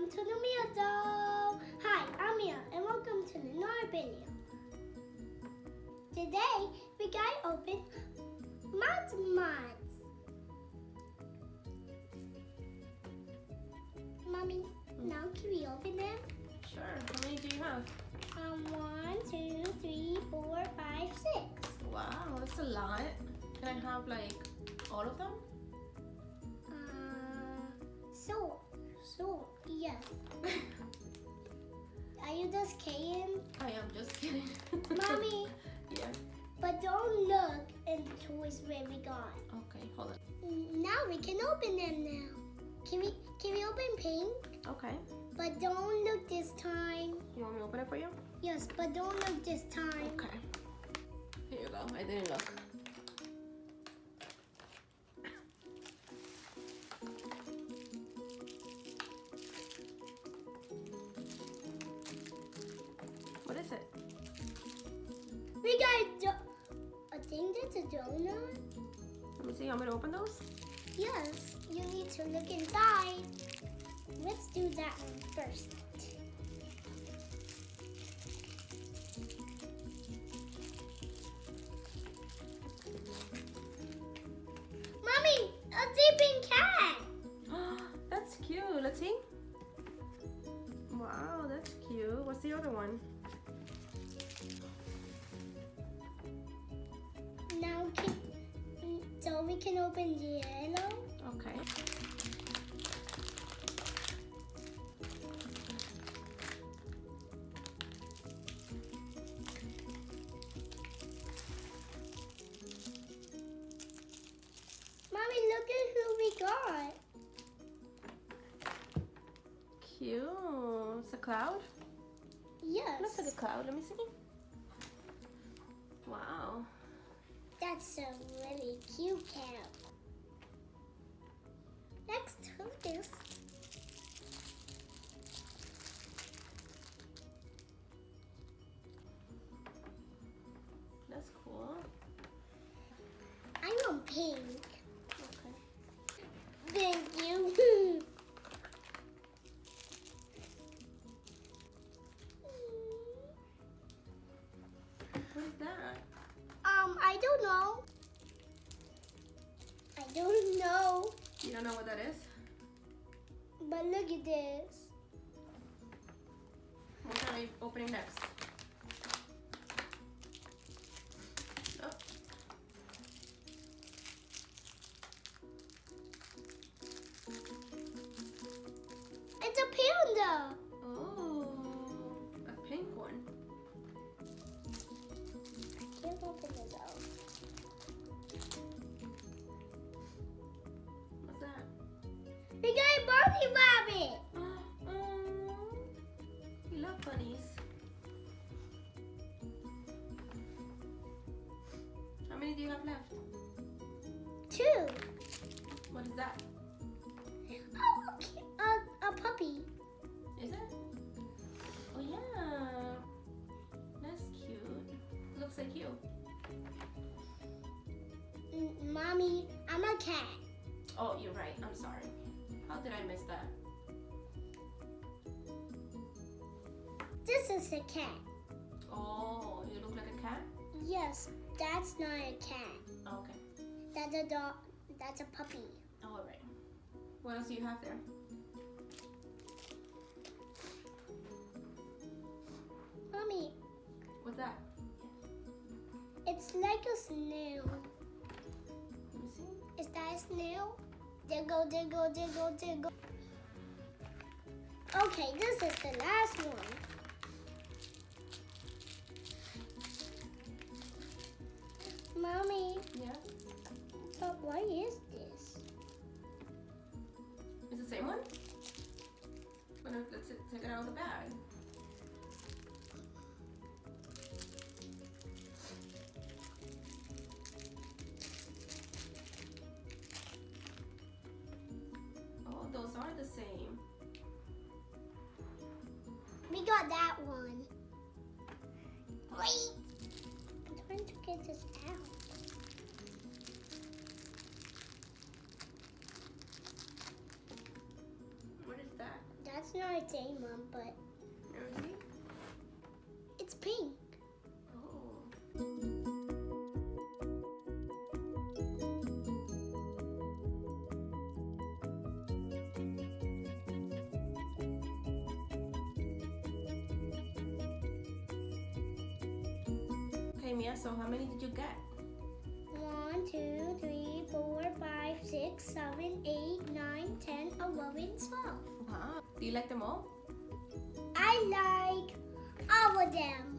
welcome to the Mia Doll. Hi, I'm Mia and welcome to another video. Today we got open Moj Moj. Mommy, now can we open them? Sure. How many do you have? 1, 2, 3, 4, 5, 6. Wow, that's a lot. Can I have like all of them? So, yes. Are you just kidding? I am just kidding. Mommy, Yeah. but don't look in the toys where we got. Okay, hold on. Now we can open them now. Can we open pink? Okay. But don't look this time. You want me to open it for you? Yes, but don't look this time. Okay. Here you go. I didn't look. What is it? We got I think that's a donut. Let me see. You want me to open those? Yes, you need to look inside. Let's do that one first. Mommy, a sleeping cat. That's cute. Let's see. Wow, that's cute. What's the other one? Now, so we can open yellow. Okay. Mommy, look at who we got. Cute. It's a cloud? Yes. Looks like a cloud. Let me see. Wow. That's a really cute cat. Next, who's this? That's cool. I want pink. Okay. Thank you. What is that? I don't know. I don't know. You don't know what that is? But look at this. What are we opening next? Oh. It's a panda. Oh, a pink one. I can't open it out. What's that? We got a bunny rabbit. Oh, you love bunnies. How many do you have left? 2. What is that? Oh, okay. A puppy. Is it? Oh yeah. That's cute. Looks like you. Mommy, I'm a cat. Oh, you're right. I'm sorry. How did I miss that? This is a cat. Oh, you look like a cat? Yes, that's not a cat. Okay. That's a dog. That's a puppy. All right. What else do you have there? Mommy, What's that? it's like a snail. Let me see. Is that a snail? Diggle, diggle, diggle, diggle. Okay, this is the last one. Mommy, Yeah. but what is this? It's the same one? Let's take it out of the bag. Oh, those are the same. We got that one. Wait! I'm trying to get this out. not a same one, but Really? it's pink. Oh. Okay, Mia, so how many did you get? 1, 2, 3, 4, 5, 6, 7, 8, 9, 10, 11, 12. Wow. Do you like them all? I like all of them.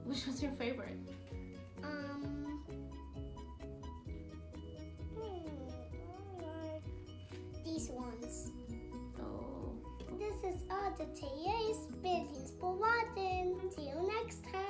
Which one's your favorite? I like these ones. Oh. This is all the today's Billions for watching. See you next time.